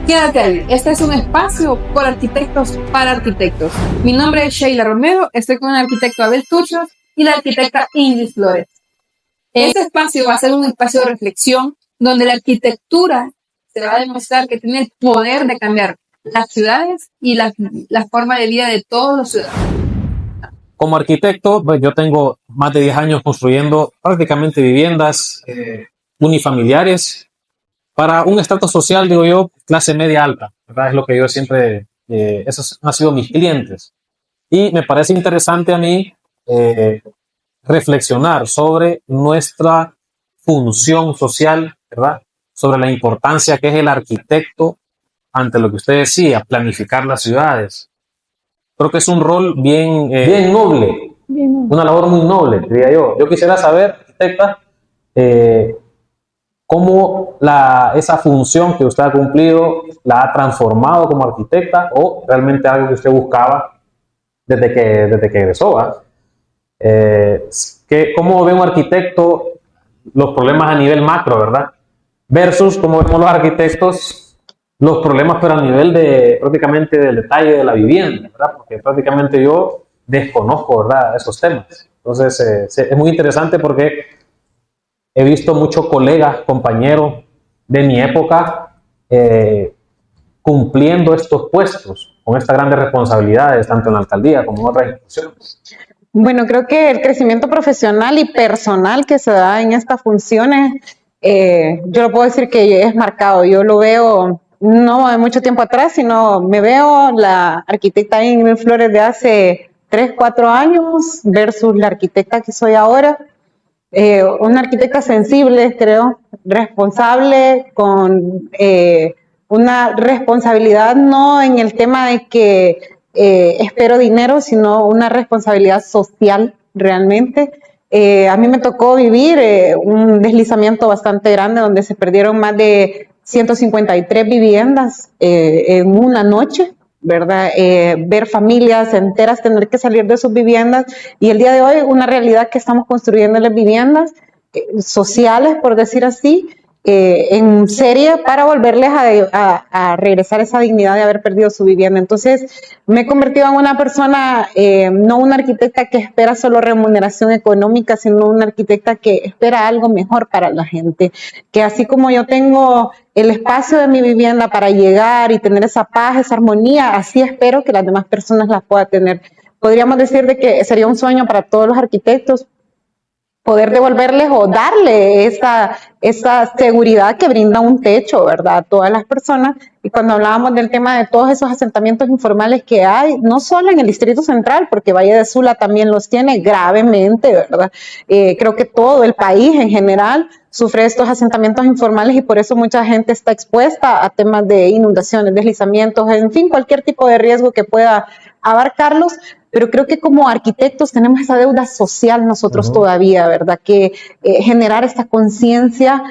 Quédate ahí, este es un espacio por arquitectos para arquitectos. Mi nombre es Sheila Romero, estoy con el arquitecto Abel Turcios y la arquitecta Ingrid Flores. Este espacio va a ser un espacio de reflexión donde la arquitectura se va a demostrar que tiene el poder de cambiar las ciudades y la forma de vida de todos los ciudadanos. Como arquitecto, pues yo tengo más de 10 años construyendo prácticamente viviendas unifamiliares para un estrato social, digo yo, clase media alta, ¿verdad? Es lo que yo siempre, esos han sido mis clientes. Y me parece interesante a mí reflexionar sobre nuestra función social, ¿verdad? Sobre la importancia que es el arquitecto ante lo que usted decía, planificar las ciudades. Creo que es un rol bien noble, una labor muy noble, diría yo. Yo quisiera saber, arquitecta, cómo esa función que usted ha cumplido la ha transformado como arquitecta o realmente algo que usted buscaba desde que egresó. ¿Cómo ve un arquitecto los problemas a nivel macro, verdad? Versus cómo vemos los arquitectos los problemas, pero a nivel prácticamente del detalle de la vivienda, ¿verdad? Porque prácticamente yo desconozco, ¿verdad?, esos temas. Entonces, es muy interesante porque he visto muchos colegas, compañeros de mi época cumpliendo estos puestos con estas grandes responsabilidades, tanto en la alcaldía como en otras instituciones. Bueno, creo que el crecimiento profesional y personal que se da en estas funciones, yo lo puedo decir que es marcado. Yo lo veo no de mucho tiempo atrás, sino me veo la arquitecta Ingrid Flores de hace 3, 4 años versus la arquitecta que soy ahora. Una arquitecta sensible, creo, responsable, con una responsabilidad no en el tema de que espero dinero, sino una responsabilidad social realmente. A mí me tocó vivir un deslizamiento bastante grande donde se perdieron más de 153 viviendas en una noche, ¿verdad? Ver familias enteras tener que salir de sus viviendas y el día de hoy una realidad que estamos construyendo las viviendas sociales, por decir así, en serie para volverles a regresar esa dignidad de haber perdido su vivienda. Entonces me he convertido en una persona, no una arquitecta que espera solo remuneración económica, sino una arquitecta que espera algo mejor para la gente, que así como yo tengo el espacio de mi vivienda para llegar y tener esa paz, esa armonía, así espero que las demás personas la puedan tener. Podríamos decir de que sería un sueño para todos los arquitectos poder devolverles o darle esa seguridad que brinda un techo, ¿verdad?, a todas las personas. Y cuando hablábamos del tema de todos esos asentamientos informales que hay, no solo en el Distrito Central, porque Valle de Sula también los tiene gravemente, ¿verdad? Creo que todo el país en general sufre estos asentamientos informales y por eso mucha gente está expuesta a temas de inundaciones, deslizamientos, en fin, cualquier tipo de riesgo que pueda abarcarlos. Pero creo que como arquitectos tenemos esa deuda social nosotros todavía, ¿verdad? Que generar esta conciencia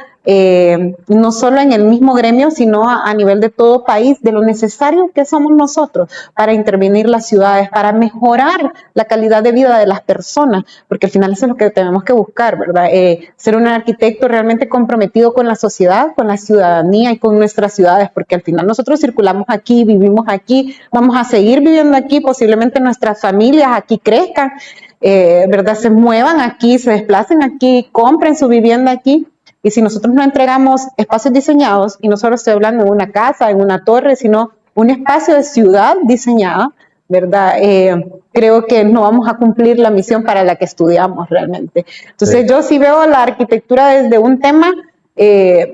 no solo en el mismo gremio, sino a nivel de todo país, de lo necesario que somos nosotros para intervenir las ciudades, para mejorar la calidad de vida de las personas, porque al final eso es lo que tenemos que buscar, ¿verdad? Ser un arquitecto realmente comprometido con la sociedad, con la ciudadanía y con nuestras ciudades, porque al final nosotros circulamos aquí, vivimos aquí, vamos a seguir viviendo aquí, posiblemente nuestras familias aquí crezcan, ¿verdad? Se muevan aquí, se desplacen aquí, compren su vivienda aquí. Y si nosotros no entregamos espacios diseñados, y no solo estoy hablando de una casa, en una torre, sino un espacio de ciudad diseñada, ¿verdad? Creo que no vamos a cumplir la misión para la que estudiamos realmente. Entonces yo sí veo la arquitectura desde un tema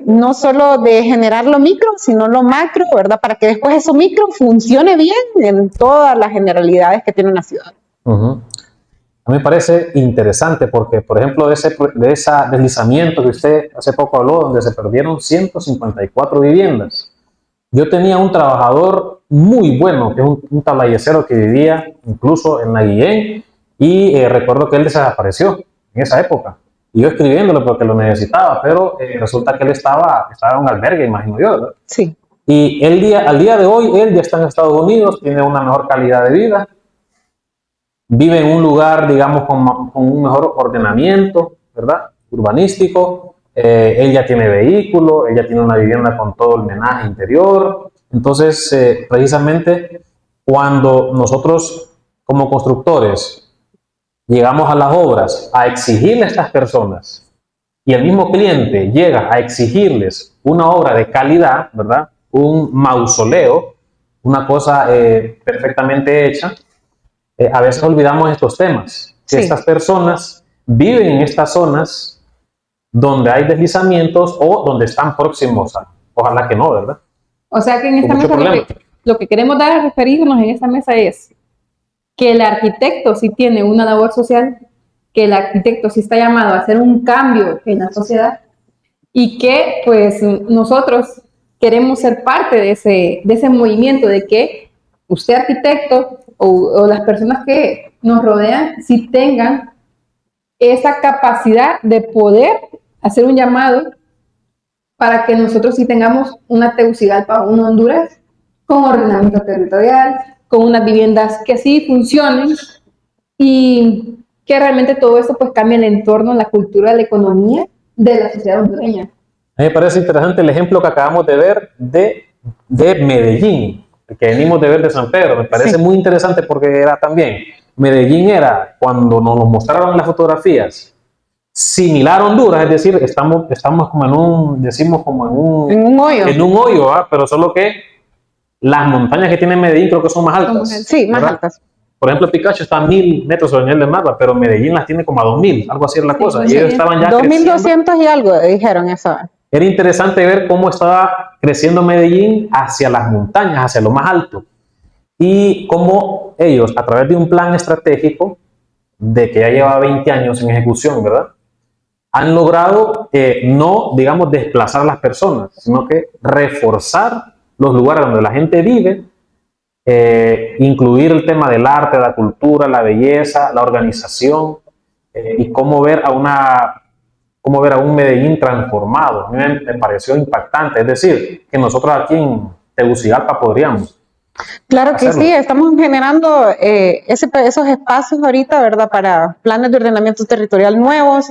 no solo de generar lo micro, sino lo macro, ¿verdad? Para que después eso micro funcione bien en todas las generalidades que tiene una ciudad. A mí me parece interesante porque, por ejemplo, de ese deslizamiento que usted hace poco habló, donde se perdieron 154 viviendas. Yo tenía un trabajador muy bueno, que es un tablayecero que vivía incluso en la Guillén, y recuerdo que él desapareció en esa época. Y yo escribiéndolo porque lo necesitaba, pero resulta que él estaba en un albergue, imagino yo, ¿verdad? Sí. Y al día de hoy, él ya está en Estados Unidos, tiene una mejor calidad de vida, vive en un lugar, digamos, con un mejor ordenamiento, ¿verdad?, urbanístico. Él ya tiene vehículo, ella tiene una vivienda con todo el menaje interior. Entonces, precisamente cuando nosotros como constructores llegamos a las obras a exigirle a estas personas y el mismo cliente llega a exigirles una obra de calidad, ¿verdad? Un mausoleo, una cosa perfectamente hecha, a veces olvidamos estos temas, que Sí. estas personas viven en estas zonas donde hay deslizamientos o donde están próximos a, ojalá que no, ¿verdad? O sea que en esta Con mucho mesa problema. lo que queremos dar a referirnos en esta mesa es que el arquitecto sí tiene una labor social, que el arquitecto sí está llamado a hacer un cambio en la sociedad y que pues nosotros queremos ser parte de ese movimiento de que usted arquitecto o las personas que nos rodean sí tengan esa capacidad de poder hacer un llamado para que nosotros sí tengamos una Tegucigalpa, una Honduras con ordenamiento territorial, con unas viviendas que sí funcionen y que realmente todo esto pues cambie el entorno, la cultura, la economía de la sociedad hondureña. A mí me parece interesante el ejemplo que acabamos de ver de Medellín, que venimos de ver de San Pedro. Me parece Sí. muy interesante porque era también, Medellín era, cuando nos lo mostraron las fotografías, similar a Honduras, es decir, estamos como en un, decimos como En un hoyo. en un hoyo, ¿verdad? Pero solo que las montañas que tiene Medellín creo que son más altas. Sí, más ¿verdad? altas. Por ejemplo, Picacho está a 1000 metros sobre el nivel del mar, pero Medellín las tiene como a 2000, algo así es la cosa. Y Sí, ellos estaban ya creciendo. 2200 y algo dijeron eso. Era interesante ver cómo estaba creciendo Medellín hacia las montañas, hacia lo más alto. Y cómo ellos, a través de un plan estratégico, de que ya lleva 20 años en ejecución, ¿verdad? Han logrado no, digamos, desplazar a las personas, sino que reforzar los lugares donde la gente vive, incluir el tema del arte, la cultura, la belleza, la organización, y cómo ver a un Medellín transformado. A mí me pareció impactante, es decir, que nosotros aquí en Tegucigalpa podríamos. Claro que hacerlo. sí, estamos generando esos espacios ahorita, ¿verdad? Para planes de ordenamiento territorial nuevos,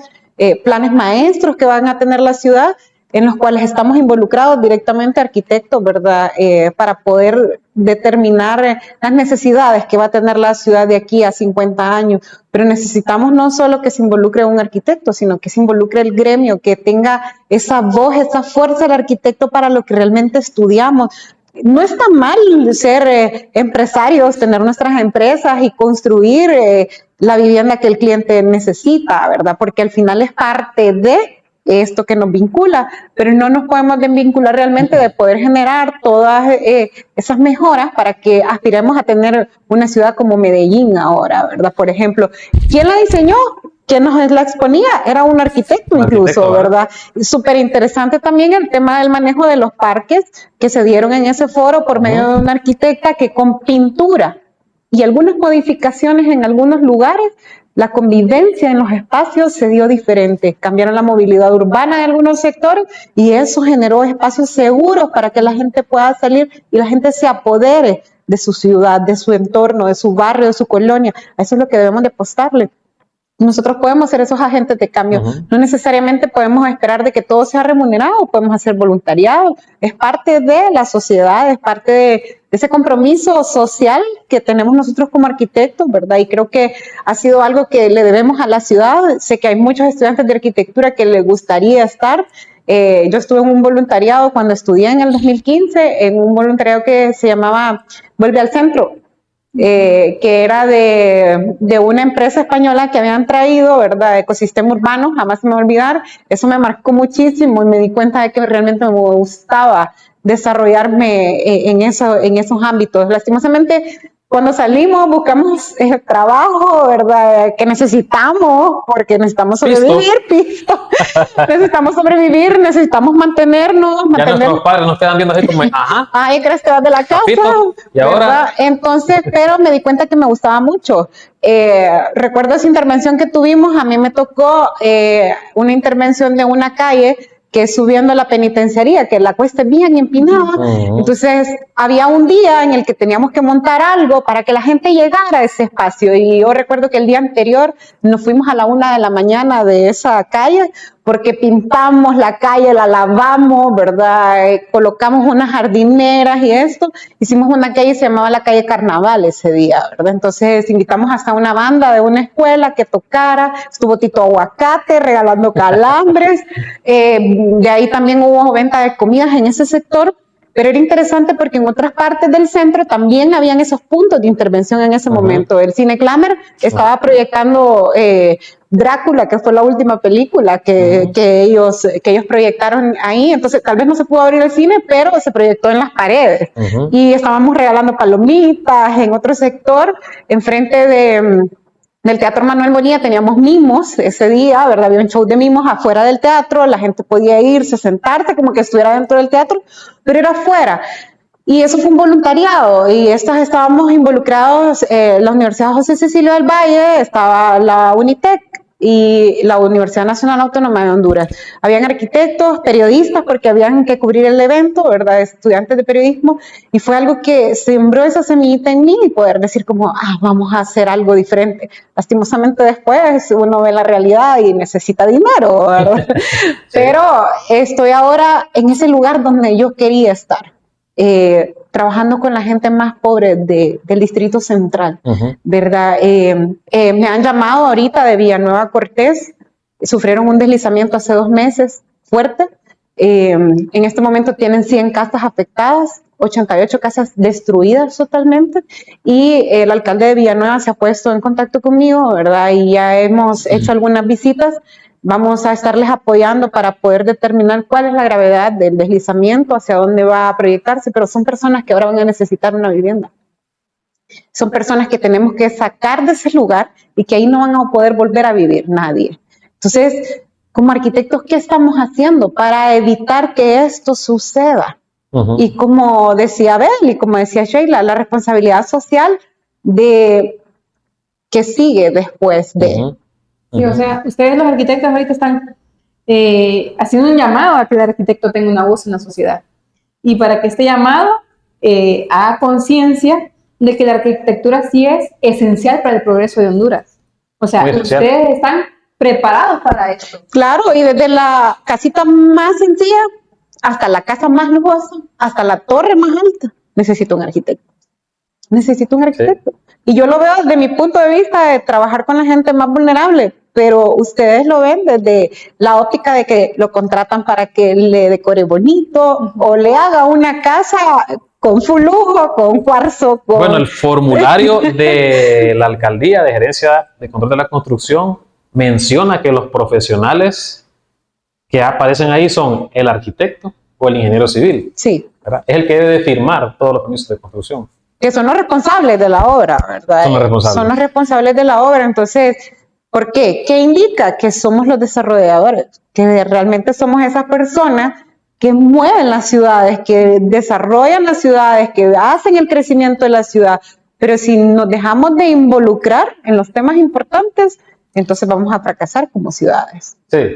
planes maestros que van a tener la ciudad, en los cuales estamos involucrados directamente arquitectos, ¿verdad? Para poder determinar las necesidades que va a tener la ciudad de aquí a 50 años. Pero necesitamos no solo que se involucre un arquitecto, sino que se involucre el gremio, que tenga esa voz, esa fuerza del arquitecto para lo que realmente estudiamos. No está mal ser empresarios, tener nuestras empresas y construir la vivienda que el cliente necesita, ¿verdad? Porque al final es parte de esto que nos vincula, pero no nos podemos desvincular realmente de poder generar todas esas mejoras para que aspiremos a tener una ciudad como Medellín ahora, ¿verdad? Por ejemplo, ¿quién la diseñó? ¿Quién nos la exponía? Era un arquitecto incluso, ¿verdad? Súper interesante también el tema del manejo de los parques que se dieron en ese foro por medio de una arquitecta que con pintura y algunas modificaciones en algunos lugares, la convivencia en los espacios se dio diferente. Cambiaron la movilidad urbana de algunos sectores y eso generó espacios seguros para que la gente pueda salir y la gente se apodere de su ciudad, de su entorno, de su barrio, de su colonia. A eso es lo que debemos de apostarle. Nosotros podemos ser esos agentes de cambio. No necesariamente podemos esperar de que todo sea remunerado, podemos hacer voluntariado. Es parte de la sociedad, es parte de ese compromiso social que tenemos nosotros como arquitectos, ¿verdad? Y creo que ha sido algo que le debemos a la ciudad. Sé que hay muchos estudiantes de arquitectura que les gustaría estar. Yo estuve en un voluntariado cuando estudié en el 2015, en un voluntariado que se llamaba Vuelve al Centro. Que era de una empresa española que habían traído, ¿verdad? Ecosistema urbano, jamás se me va a olvidar. Eso me marcó muchísimo y me di cuenta de que realmente me gustaba desarrollarme en esos ámbitos. Lastimosamente, cuando salimos buscamos trabajo, ¿verdad? Que necesitamos, porque necesitamos sobrevivir, pisto. Necesitamos sobrevivir, necesitamos mantenernos. Ya nuestros padres nos quedan viendo así como, ajá. Ay, crees que vas de la casa. Papito, y ahora. ¿Verdad? Entonces, pero me di cuenta que me gustaba mucho. Recuerdo esa intervención que tuvimos, a mí me tocó una intervención de una calle que es subiendo a la penitenciaría, que la cuesta es bien empinada. Entonces, había un día en el que teníamos que montar algo para que la gente llegara a ese espacio. Y yo recuerdo que el día anterior nos fuimos a la 1 de la mañana de esa calle porque pintamos la calle, la lavamos, ¿verdad? Colocamos unas jardineras y esto. Hicimos una calle, se llamaba la calle Carnaval ese día, ¿verdad? Entonces invitamos hasta una banda de una escuela que tocara, estuvo Tito Aguacate regalando calambres, de ahí también hubo venta de comidas en ese sector. Pero era interesante porque en otras partes del centro también habían esos puntos de intervención en ese momento. El Cine Clamer estaba proyectando Drácula, que fue la última película que ellos proyectaron ahí. Entonces tal vez no se pudo abrir el cine, pero se proyectó en las paredes. Y estábamos regalando palomitas. En otro sector, enfrente del Teatro Manuel Bonilla teníamos mimos ese día, ¿verdad? Había un show de mimos afuera del teatro, la gente podía irse, sentarse como que estuviera dentro del teatro, pero era afuera. Y eso fue un voluntariado, y estábamos involucrados, la Universidad José Cecilio del Valle, estaba la Unitec y la Universidad Nacional Autónoma de Honduras. Habían arquitectos, periodistas, porque habían que cubrir el evento, ¿verdad? Estudiantes de periodismo, y fue algo que sembró esa semillita en mí y poder decir como, vamos a hacer algo diferente. Lastimosamente después uno ve la realidad y necesita dinero, ¿verdad? Sí. Pero estoy ahora en ese lugar donde yo quería estar. Trabajando con la gente más pobre del Distrito Central, ¿verdad? Me han llamado ahorita de Villanueva Cortés, sufrieron un deslizamiento hace 2 meses fuerte, en este momento tienen 100 casas afectadas, 88 casas destruidas totalmente, y el alcalde de Villanueva se ha puesto en contacto conmigo, ¿verdad? Y ya hemos hecho algunas visitas. Vamos a estarles apoyando para poder determinar cuál es la gravedad del deslizamiento, hacia dónde va a proyectarse, pero son personas que ahora van a necesitar una vivienda. Son personas que tenemos que sacar de ese lugar y que ahí no van a poder volver a vivir nadie. Entonces, como arquitectos, ¿qué estamos haciendo para evitar que esto suceda? Y como decía Abel y como decía Sheila, la responsabilidad social de que sigue después de... Sí, o sea, ustedes los arquitectos ahorita están haciendo un llamado a que el arquitecto tenga una voz en la sociedad. Y para que este llamado haga conciencia de que la arquitectura sí es esencial para el progreso de Honduras. O sea, ustedes están preparados para esto. Claro, y desde la casita más sencilla hasta la casa más lujosa, hasta la torre más alta, necesito un arquitecto. Necesito un arquitecto. Sí. Y yo lo veo desde mi punto de vista de trabajar con la gente más vulnerable, pero ustedes lo ven desde la óptica de que lo contratan para que le decore bonito o le haga una casa con full lujo, con cuarzo. Bueno, el formulario de la Alcaldía de Gerencia de Control de la Construcción menciona que los profesionales que aparecen ahí son el arquitecto o el ingeniero civil. Sí. ¿Verdad? Es el que debe firmar todos los permisos de construcción. Que son los responsables de la obra, ¿verdad? Son los responsables de la obra. Entonces, ¿por qué? ¿Qué indica? Que somos los desarrolladores, que realmente somos esas personas que mueven las ciudades, que desarrollan las ciudades, que hacen el crecimiento de la ciudad. Pero si nos dejamos de involucrar en los temas importantes, entonces vamos a fracasar como ciudades. Sí.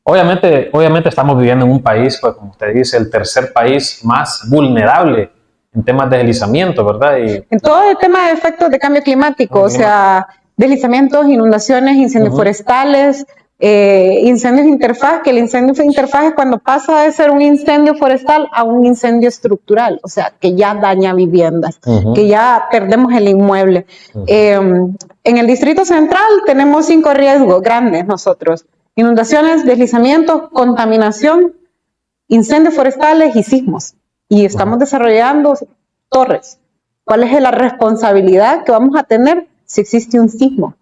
Obviamente estamos viviendo en un país, pues como usted dice, el tercer país más vulnerable en temas de deslizamiento, ¿verdad? Y en todo el tema de efectos de cambio climático, o sea, deslizamientos, inundaciones, incendios forestales, incendios de interfaz, que el incendio de interfaz es cuando pasa de ser un incendio forestal a un incendio estructural, o sea, que ya daña viviendas, que ya perdemos el inmueble. En el Distrito Central tenemos 5 riesgos grandes nosotros: inundaciones, deslizamientos, contaminación, incendios forestales y sismos. Y estamos desarrollando torres. ¿Cuál es la responsabilidad que vamos a tener si existe un sismo?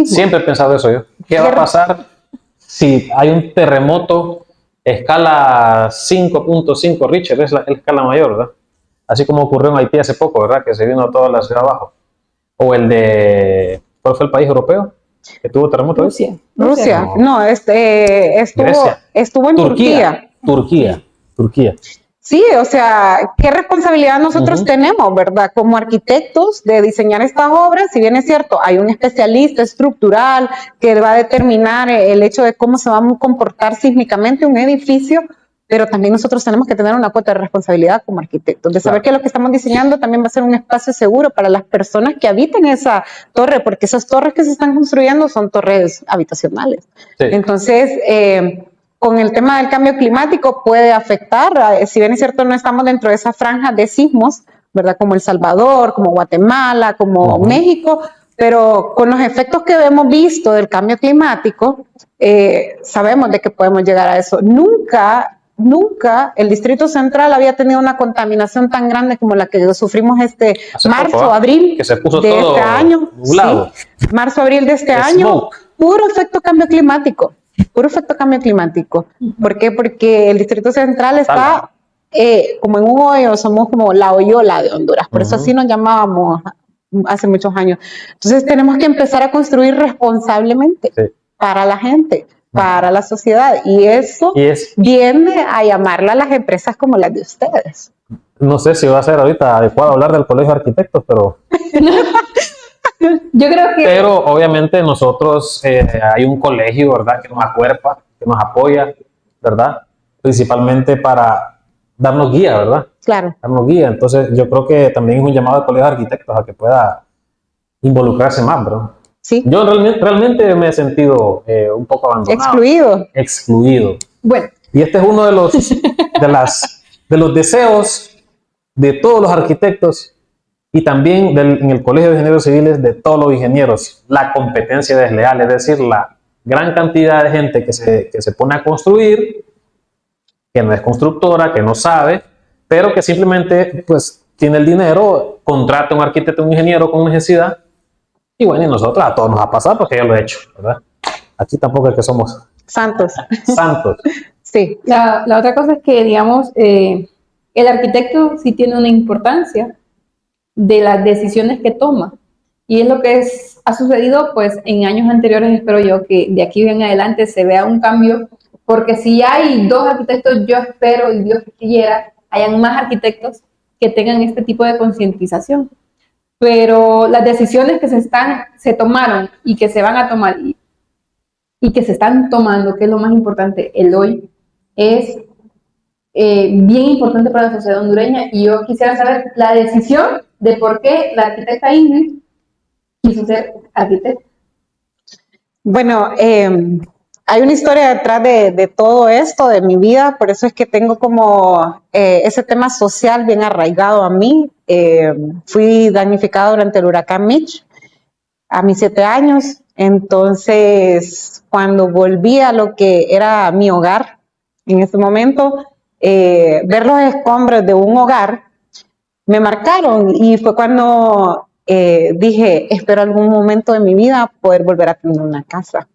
Siempre he pensado eso yo. ¿Qué va a pasar si hay un terremoto escala 5.5 Richter? Es la escala mayor, ¿verdad? Así como ocurrió en Haití hace poco, ¿verdad? Que se vino toda la ciudad abajo. O el de... ¿Cuál fue el país europeo que tuvo terremoto? Rusia. No, estuvo en Turquía. Sí, o sea, ¿qué responsabilidad nosotros tenemos, verdad? Como arquitectos de diseñar estas obras. Si bien es cierto, hay un especialista estructural que va a determinar el hecho de cómo se va a comportar sísmicamente un edificio, pero también nosotros tenemos que tener una cuota de responsabilidad como arquitectos, de saber que lo que estamos diseñando también va a ser un espacio seguro para las personas que habiten esa torre, porque esas torres que se están construyendo son torres habitacionales. Sí. Entonces, con el tema del cambio climático puede afectar, si bien es cierto no estamos dentro de esa franja de sismos, ¿verdad? Como El Salvador, como Guatemala, como México, pero con los efectos que hemos visto del cambio climático, sabemos de que podemos llegar a eso. Nunca el Distrito Central había tenido una contaminación tan grande como la que sufrimos abril que se puso de todo este año. nublado. Sí, marzo, abril de este año, puro efecto cambio climático. Puro efecto cambio climático. ¿Por qué? Porque el Distrito Central está como en un hoyo, somos como la hoyola de Honduras, por eso así nos llamábamos hace muchos años. Entonces tenemos que empezar a construir responsablemente para la gente, para la sociedad, y eso viene a llamarle a las empresas como las de ustedes. No sé si va a ser ahorita adecuado hablar del Colegio de Arquitectos, pero... Yo creo que... Pero obviamente nosotros, hay un colegio, ¿verdad?, que nos acuerpa, que nos apoya, ¿verdad?, principalmente para darnos guía, ¿verdad? Claro. Darnos guía. Entonces yo creo que también es un llamado al Colegio de Arquitectos a que pueda involucrarse más, ¿verdad? Sí. Yo realmente me he sentido un poco abandonado. Excluido. Bueno. Y este es uno de los, de los deseos de todos los arquitectos y también en el Colegio de Ingenieros Civiles de todos los ingenieros, la competencia desleal, es decir, la gran cantidad de gente que se pone a construir, que no es constructora, que no sabe, pero que simplemente pues tiene el dinero, contrata a un arquitecto, un ingeniero con necesidad. Y bueno, y nosotros a todos nos ha pasado porque yo lo he hecho, ¿verdad? Aquí tampoco es que somos santos. Sí. La otra cosa es que, digamos, el arquitecto sí tiene una importancia de las decisiones que toma. Y es lo que ha sucedido pues en años anteriores. Espero yo que de aquí en adelante se vea un cambio, porque si hay 2 arquitectos, yo espero, y Dios quiera, hayan más arquitectos que tengan este tipo de concientización. Pero las decisiones que se tomaron y que se van a tomar y que se están tomando, que es lo más importante, el hoy, es bien importante para la sociedad hondureña. Y yo quisiera saber la decisión de por qué la arquitecta Ingrid quiso ser arquitecta. Bueno, hay una historia detrás de todo esto, de mi vida, por eso es que tengo como ese tema social bien arraigado a mí. Fui damnificada durante el huracán Mitch a mis 7 años, entonces cuando volví a lo que era mi hogar en ese momento, ver los escombros de un hogar me marcaron, y fue cuando dije, espero algún momento de mi vida poder volver a tener una casa,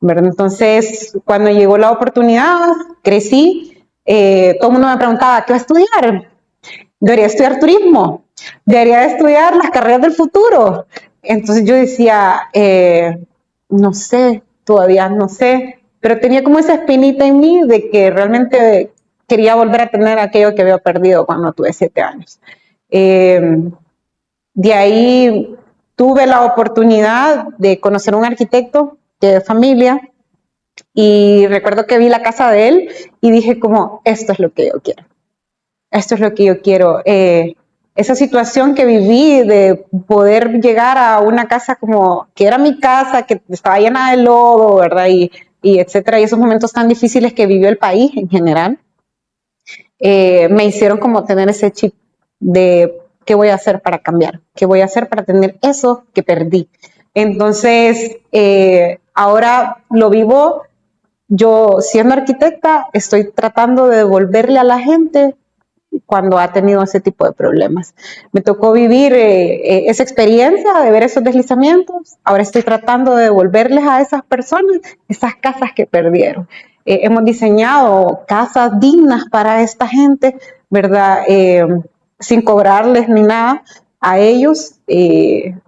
¿verdad? Entonces, cuando llegó la oportunidad, crecí, todo el mundo me preguntaba, ¿qué va a estudiar? Debería estudiar turismo, debería estudiar las carreras del futuro. Entonces yo decía, no sé, todavía no sé, pero tenía como esa espinita en mí de que realmente quería volver a tener aquello que había perdido cuando tuve 7 años. De ahí tuve la oportunidad de conocer a un arquitecto de familia, y recuerdo que vi la casa de él y dije como, esto es lo que yo quiero. Esto es lo que yo quiero. Esa situación que viví de poder llegar a una casa como que era mi casa, que estaba llena de lodo, ¿verdad? Y etcétera, y esos momentos tan difíciles que vivió el país en general, me hicieron como tener ese chip de qué voy a hacer para cambiar, qué voy a hacer para tener eso que perdí. Entonces, ahora lo vivo. Yo, siendo arquitecta, estoy tratando de devolverle a la gente cuando ha tenido ese tipo de problemas. Me tocó vivir esa experiencia de ver esos deslizamientos. Ahora estoy tratando de devolverles a esas personas esas casas que perdieron. Hemos diseñado casas dignas para esta gente, ¿verdad? Sin cobrarles ni nada a ellos,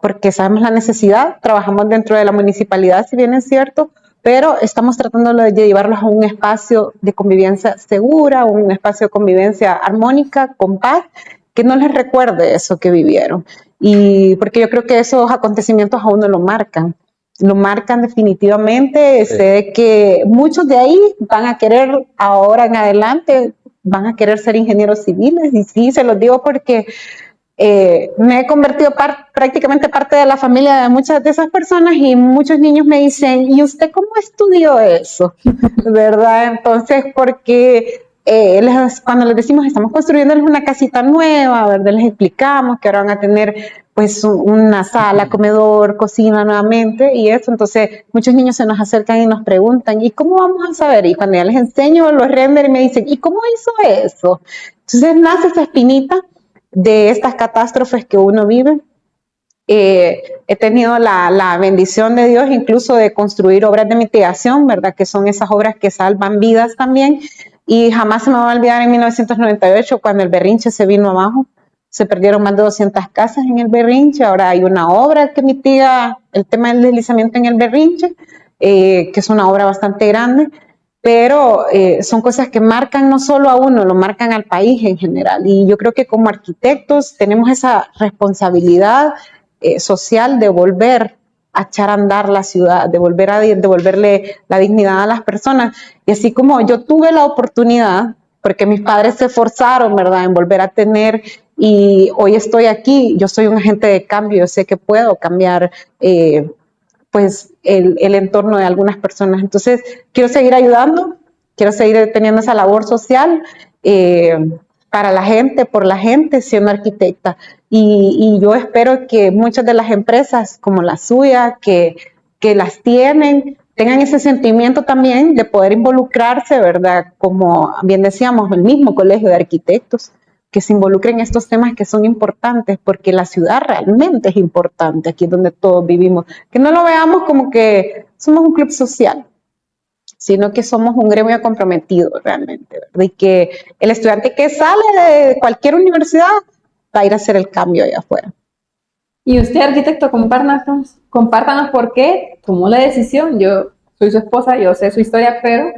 porque sabemos la necesidad. Trabajamos dentro de la municipalidad, si bien es cierto, pero estamos tratando de llevarlos a un espacio de convivencia segura, un espacio de convivencia armónica, con paz, que no les recuerde eso que vivieron. Y porque yo creo que esos acontecimientos a uno lo marcan. lo marcan definitivamente. Sí. Sé que muchos de ahí van a querer, ahora en adelante, van a querer ser ingenieros civiles, y sí, se los digo porque me he convertido prácticamente parte de la familia de muchas de esas personas, y muchos niños me dicen, ¿y usted cómo estudió eso? ¿Verdad? Entonces, porque cuando les decimos estamos construyéndoles una casita nueva, ¿verdad? Les explicamos que ahora van a tener pues una sala, comedor, cocina nuevamente y eso. Entonces muchos niños se nos acercan y nos preguntan, ¿y cómo vamos a saber? Y cuando ya les enseño los renders me dicen, ¿y cómo hizo eso? Entonces nace esa espinita de estas catástrofes que uno vive. He tenido la bendición de Dios incluso de construir obras de mitigación, ¿verdad? Que son esas obras que salvan vidas también. Y jamás se me va a olvidar en 1998 cuando el Berrinche se vino abajo. Se perdieron más de 200 casas en el Berrinche. Ahora hay una obra que mitiga el tema del deslizamiento en el Berrinche, que es una obra bastante grande. Pero son cosas que marcan no solo a uno, lo marcan al país en general. Y yo creo que como arquitectos tenemos esa responsabilidad social de volver a echar a andar la ciudad, de volver a devolverle la dignidad a las personas. Y así como yo tuve la oportunidad, porque mis padres se esforzaron, ¿verdad?, en volver a tener, y hoy estoy aquí, yo soy un agente de cambio, yo sé que puedo cambiar pues el entorno de algunas personas. Entonces, quiero seguir ayudando, quiero seguir teniendo esa labor social para la gente, por la gente, siendo arquitecta. Y yo espero que muchas de las empresas como la suya, que las tienen, tengan ese sentimiento también de poder involucrarse, ¿verdad? Como bien decíamos, el mismo Colegio de Arquitectos, que se involucren en estos temas que son importantes, porque la ciudad realmente es importante, aquí es donde todos vivimos. Que no lo veamos como que somos un club social, sino que somos un gremio comprometido realmente, ¿verdad? Y que el estudiante que sale de cualquier universidad va a ir a hacer el cambio allá afuera. Y usted, arquitecto, compártanos por qué tomó la decisión. Yo soy su esposa, yo sé su historia, pero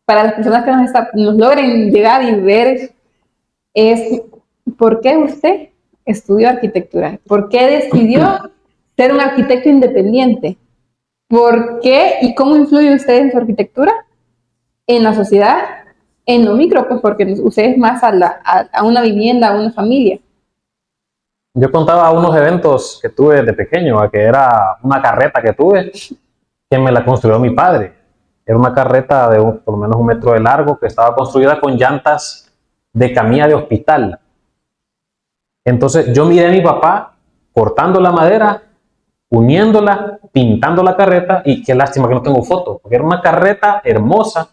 para las personas que nos logren llegar y ver, es por qué usted estudió arquitectura, por qué decidió ser un arquitecto independiente, por qué y cómo influye usted en su arquitectura, en la sociedad, en lo micro, pues porque usted es más a una vivienda, a una familia. Yo contaba unos eventos que tuve de pequeño, que era una carreta que tuve, que me la construyó mi padre. Era una carreta de por lo menos 1 metro de largo, que estaba construida con llantas de camilla de hospital. Entonces yo miré a mi papá cortando la madera, uniéndola, pintando la carreta, y qué lástima que no tengo foto, porque era una carreta hermosa,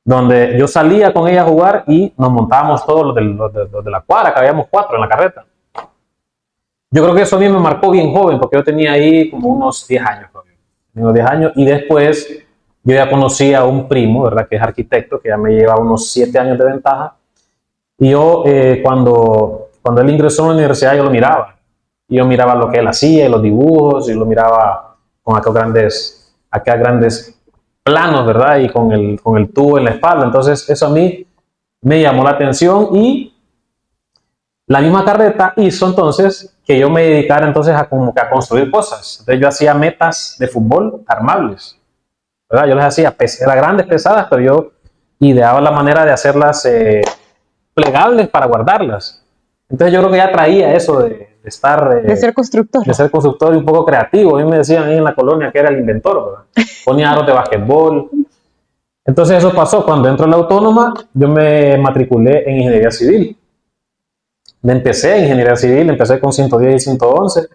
donde yo salía con ella a jugar y nos montábamos todos los de la cuadra, que habíamos 4 en la carreta. Yo creo que eso a mí me marcó bien joven, porque yo tenía ahí como unos 10 años. Unos 10 años, y después yo ya conocí a un primo, ¿verdad?, que es arquitecto, que ya me lleva unos 7 años de ventaja. Y yo, cuando él ingresó a la universidad, yo lo miraba. Y yo miraba lo que él hacía, los dibujos, y lo miraba con aquellos grandes planos, ¿verdad?, y con el tubo en la espalda. Entonces, eso a mí me llamó la atención, y la misma carreta hizo entonces que yo me dedicara entonces a construir cosas. Entonces yo hacía metas de fútbol armables, ¿verdad? Yo les hacía eran grandes, pesadas, pero yo ideaba la manera de hacerlas plegables para guardarlas. Entonces yo creo que ya traía eso de estar... de ser constructor. De ser constructor y un poco creativo. A mí me decían ahí en la colonia que era el inventor, ¿verdad? Ponía aros de basquetbol. Entonces eso pasó. Cuando entró en la autónoma, yo me matriculé en ingeniería civil. Empecé en ingeniería civil, empecé con 110 y 111,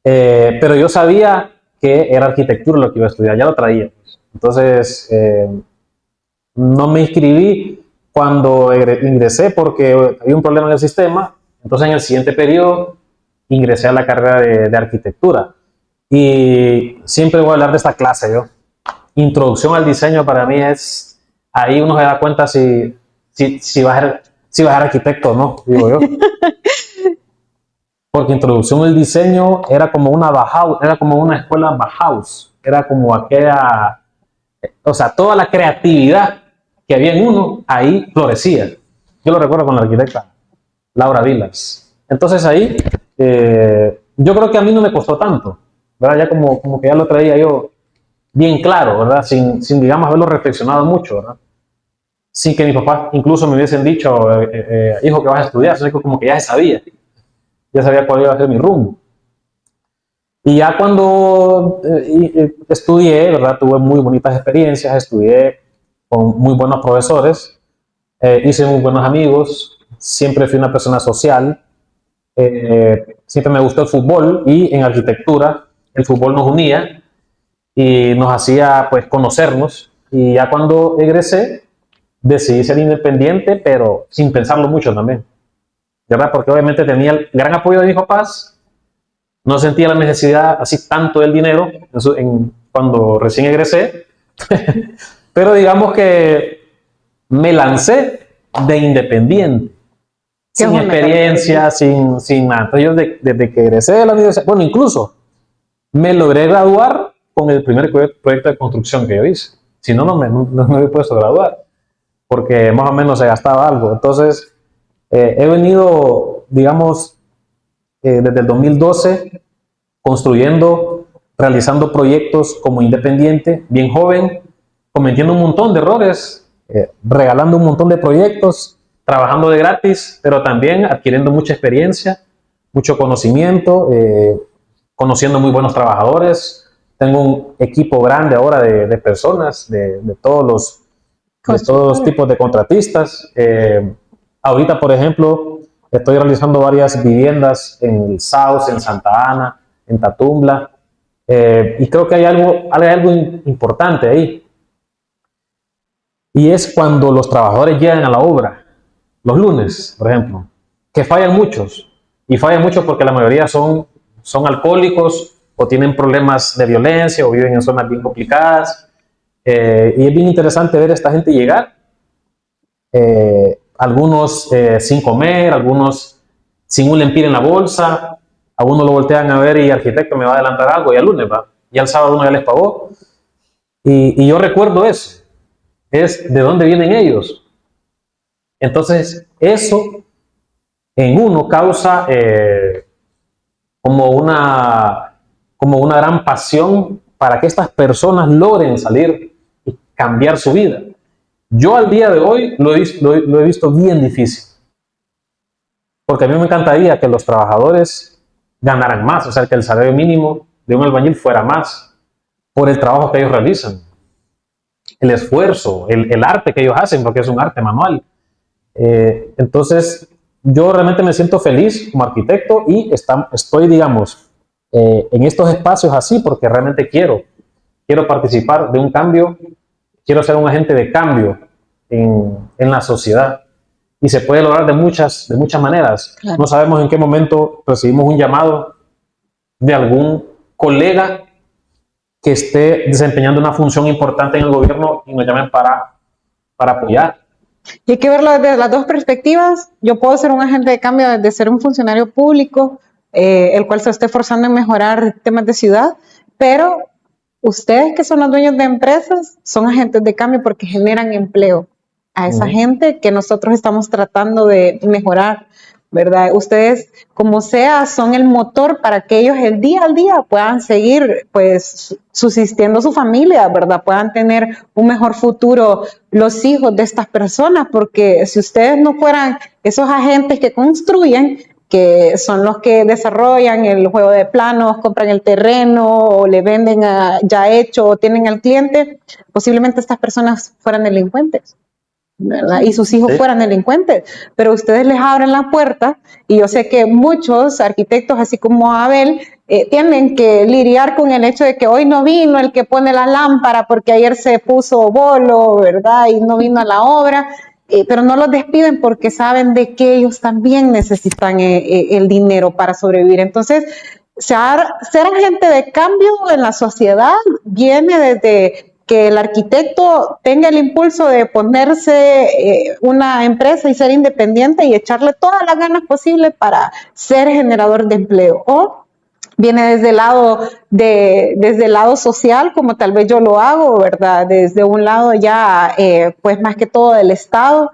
pero yo sabía que era arquitectura lo que iba a estudiar, ya lo traía. Entonces, no me inscribí cuando ingresé porque había un problema en el sistema. Entonces, en el siguiente periodo, ingresé a la carrera de arquitectura. Y siempre voy a hablar de esta clase, yo. Introducción al diseño para mí es, ahí uno se da cuenta si va a ser arquitecto o no, digo yo. Porque introducción al diseño era como una Bauhaus, era como una escuela Bauhaus, era como aquella, o sea, toda la creatividad que había en uno, ahí florecía. Yo lo recuerdo con la arquitecta Laura Vilas. Entonces ahí, yo creo que a mí no me costó tanto. ¿verdad? Ya como que ya lo traía yo bien claro, ¿verdad? Sin digamos, haberlo reflexionado mucho, ¿verdad? Sin que mis papás incluso me hubiesen dicho, hijo, que vas a estudiar, así que como que ya sabía cuál iba a ser mi rumbo. Y ya cuando estudié, ¿verdad? Tuve muy bonitas experiencias, estudié con muy buenos profesores, hice muy buenos amigos, siempre fui una persona social, siempre me gustó el fútbol y en arquitectura el fútbol nos unía y nos hacía pues conocernos. Y ya cuando egresé decidí ser independiente, pero sin pensarlo mucho también, ¿verdad? Porque obviamente tenía el gran apoyo de mis papás, no sentía la necesidad así tanto del dinero cuando recién egresé, pero digamos que me lancé de independiente, sin experiencia, sin nada. Entonces yo desde que egresé de la universidad, bueno, incluso me logré graduar con el primer proyecto de construcción que yo hice. Si no, no me hubiera puesto a graduar, porque más o menos se gastaba algo. Entonces, he venido, digamos, desde el 2012 construyendo, realizando proyectos como independiente, bien joven, cometiendo un montón de errores, regalando un montón de proyectos, trabajando de gratis, pero también adquiriendo mucha experiencia, mucho conocimiento, conociendo muy buenos trabajadores. Tengo un equipo grande ahora de personas, de todos los tipos de contratistas. Ahorita, por ejemplo, estoy realizando varias viviendas en el Sauce, en Santa Ana, en Tatumbla, y creo que hay algo importante ahí, y es cuando los trabajadores llegan a la obra, los lunes, por ejemplo, que fallan muchos, y fallan muchos porque la mayoría son alcohólicos o tienen problemas de violencia o viven en zonas bien complicadas, y es bien interesante ver a esta gente llegar, algunos sin comer, algunos sin un lempira en la bolsa, algunos lo voltean a ver y arquitecto me va a adelantar algo, y al lunes va, y al sábado uno ya les pagó, y yo recuerdo eso, es de dónde vienen ellos. Entonces eso en uno causa como una gran pasión para que estas personas logren salir y cambiar su vida. Yo al día de hoy lo he visto bien difícil, porque a mí me encantaría que los trabajadores ganaran más, o sea, que el salario mínimo de un albañil fuera más por el trabajo que ellos realizan, el esfuerzo, el arte que ellos hacen, porque es un arte manual. Entonces, yo realmente me siento feliz como arquitecto y estoy, digamos, en estos espacios así porque realmente quiero participar de un cambio, quiero ser un agente de cambio en la sociedad. Y se puede lograr de muchas maneras. Claro. No sabemos en qué momento recibimos un llamado de algún colega que esté desempeñando una función importante en el gobierno y nos llamen para apoyar. Y hay que verlo desde las dos perspectivas. Yo puedo ser un agente de cambio desde ser un funcionario público, el cual se esté esforzando en mejorar temas de ciudad, pero ustedes que son los dueños de empresas son agentes de cambio porque generan empleo a esa gente que nosotros estamos tratando de mejorar, ¿verdad? Ustedes, como sea, son el motor para que ellos el día al día puedan seguir, pues, subsistiendo su familia, ¿verdad? Puedan tener un mejor futuro los hijos de estas personas, porque si ustedes no fueran esos agentes que construyen, que son los que desarrollan el juego de planos, compran el terreno o le venden ya hecho o tienen al cliente, posiblemente estas personas fueran delincuentes, ¿verdad? Y sus hijos fueran delincuentes, pero ustedes les abren la puerta, y yo sé que muchos arquitectos, así como Abel, tienen que lidiar con el hecho de que hoy no vino el que pone la lámpara porque ayer se puso bolo, ¿verdad? Y no vino a la obra, pero no los despiden porque saben de que ellos también necesitan el dinero para sobrevivir. Entonces, ser agente de cambio en la sociedad viene desde que el arquitecto tenga el impulso de ponerse una empresa y ser independiente y echarle todas las ganas posibles para ser generador de empleo. O viene desde el lado social, como tal vez yo lo hago, ¿verdad? Desde un lado ya, pues más que todo del Estado,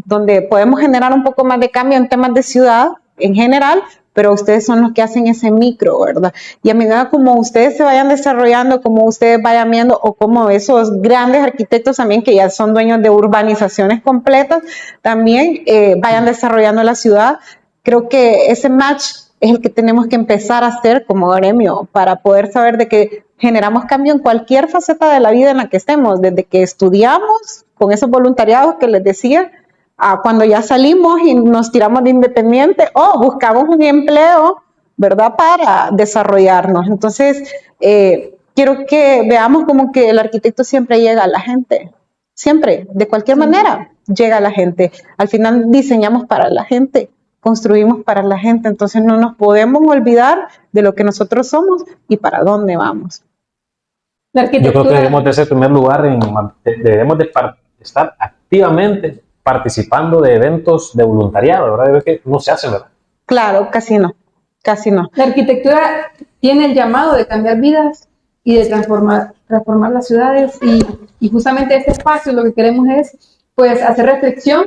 donde podemos generar un poco más de cambio en temas de ciudad en general, pero ustedes son los que hacen ese micro, ¿verdad? Y a medida como ustedes se vayan desarrollando, como ustedes vayan viendo, o como esos grandes arquitectos también que ya son dueños de urbanizaciones completas, también vayan desarrollando la ciudad, creo que ese match es el que tenemos que empezar a hacer como gremio para poder saber de que generamos cambio en cualquier faceta de la vida en la que estemos, desde que estudiamos con esos voluntariados que les decía, a cuando ya salimos y nos tiramos de independiente o buscamos un empleo, ¿verdad? Para desarrollarnos. Entonces, quiero que veamos como que el arquitecto siempre llega a la gente, siempre, de cualquier manera, llega a la gente. Al final diseñamos para la gente, construimos para la gente, entonces no nos podemos olvidar de lo que nosotros somos y para dónde vamos. La Yo creo que arquitectura, debemos de ser en primer lugar, debemos de estar activamente participando de eventos de voluntariado, ¿verdad? Yo creo que no se hace, ¿verdad? Claro, casi no, casi no. la arquitectura tiene el llamado de cambiar vidas y de transformar las ciudades y justamente este espacio lo que queremos es pues hacer reflexión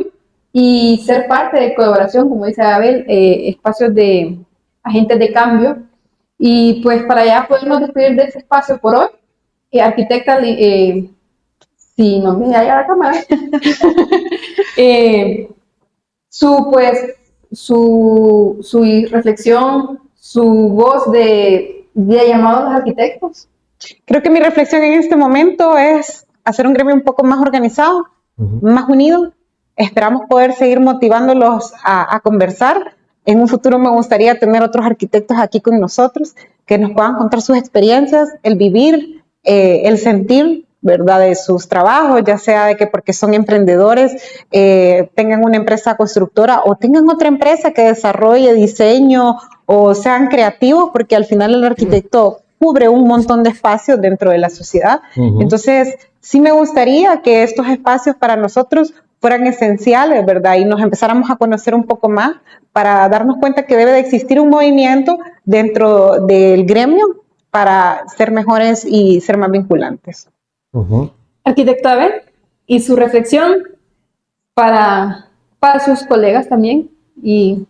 y ser parte de colaboración, como dice Abel, espacios de agentes de cambio y pues para ya podernos despedir de ese espacio por hoy, arquitecta, si no me halla la cámara, su reflexión, su voz de llamado a los arquitectos. Creo que mi reflexión en este momento es hacer un gremio un poco más organizado, más unido. Esperamos poder seguir motivándolos a conversar. En un futuro me gustaría tener otros arquitectos aquí con nosotros que nos puedan contar sus experiencias, el vivir, el sentir, ¿verdad? De sus trabajos, ya sea de que porque son emprendedores, tengan una empresa constructora o tengan otra empresa que desarrolle diseño o sean creativos, porque al final el arquitecto cubre un montón de espacios dentro de la sociedad. Entonces, sí me gustaría que estos espacios para nosotros fueran esenciales, ¿verdad? Y nos empezáramos a conocer un poco más para darnos cuenta que debe de existir un movimiento dentro del gremio para ser mejores y ser más vinculantes. Arquitecto Abel, y su reflexión para sus colegas también, y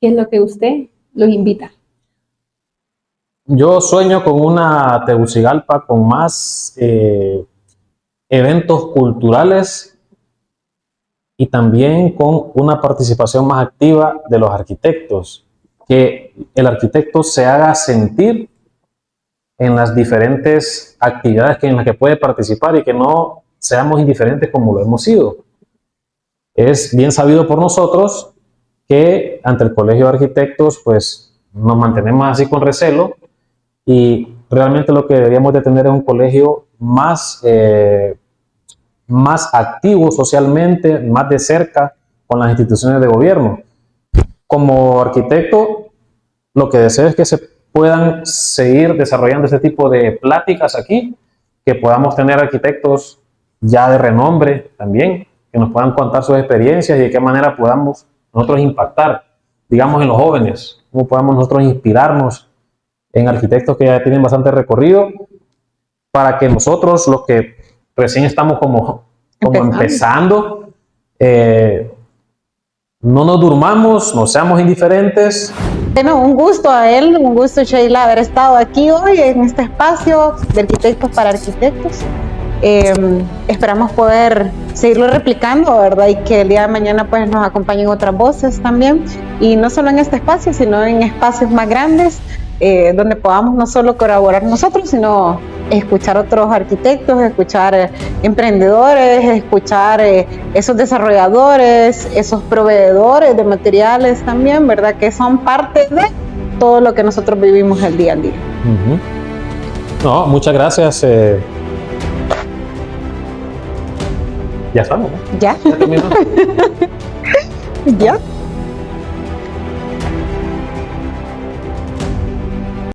qué es lo que usted los invita. Yo sueño con una Tegucigalpa con más eventos culturales y también con una participación más activa de los arquitectos, que el arquitecto se haga sentir en las diferentes actividades en las que puede participar y que no seamos indiferentes como lo hemos sido. Es bien sabido por nosotros que ante el Colegio de Arquitectos pues nos mantenemos así con recelo y realmente lo que deberíamos de tener es un colegio más activo socialmente, más de cerca con las instituciones de gobierno. Como arquitecto, lo que deseo es que se puedan seguir desarrollando este tipo de pláticas aquí, que podamos tener arquitectos ya de renombre también, que nos puedan contar sus experiencias y de qué manera podamos nosotros impactar, digamos, en los jóvenes, cómo podamos nosotros inspirarnos en arquitectos que ya tienen bastante recorrido, para que nosotros, los que recién estamos como empezando, no nos durmamos, no seamos indiferentes. Bueno, un gusto a él, un gusto Sheila haber estado aquí hoy en este espacio de Arquitectos para Arquitectos. Esperamos poder seguirlo replicando, ¿verdad? Y que el día de mañana pues nos acompañen otras voces también, y no solo en este espacio, sino en espacios más grandes, donde podamos no solo colaborar nosotros, sino escuchar otros arquitectos, escuchar emprendedores, escuchar esos desarrolladores, esos proveedores de materiales también, ¿verdad? Que son parte de todo lo que nosotros vivimos el día a día. No, muchas gracias. Ya estamos, ¿no? ¿Ya? ¿Ya terminó? ¿Ya?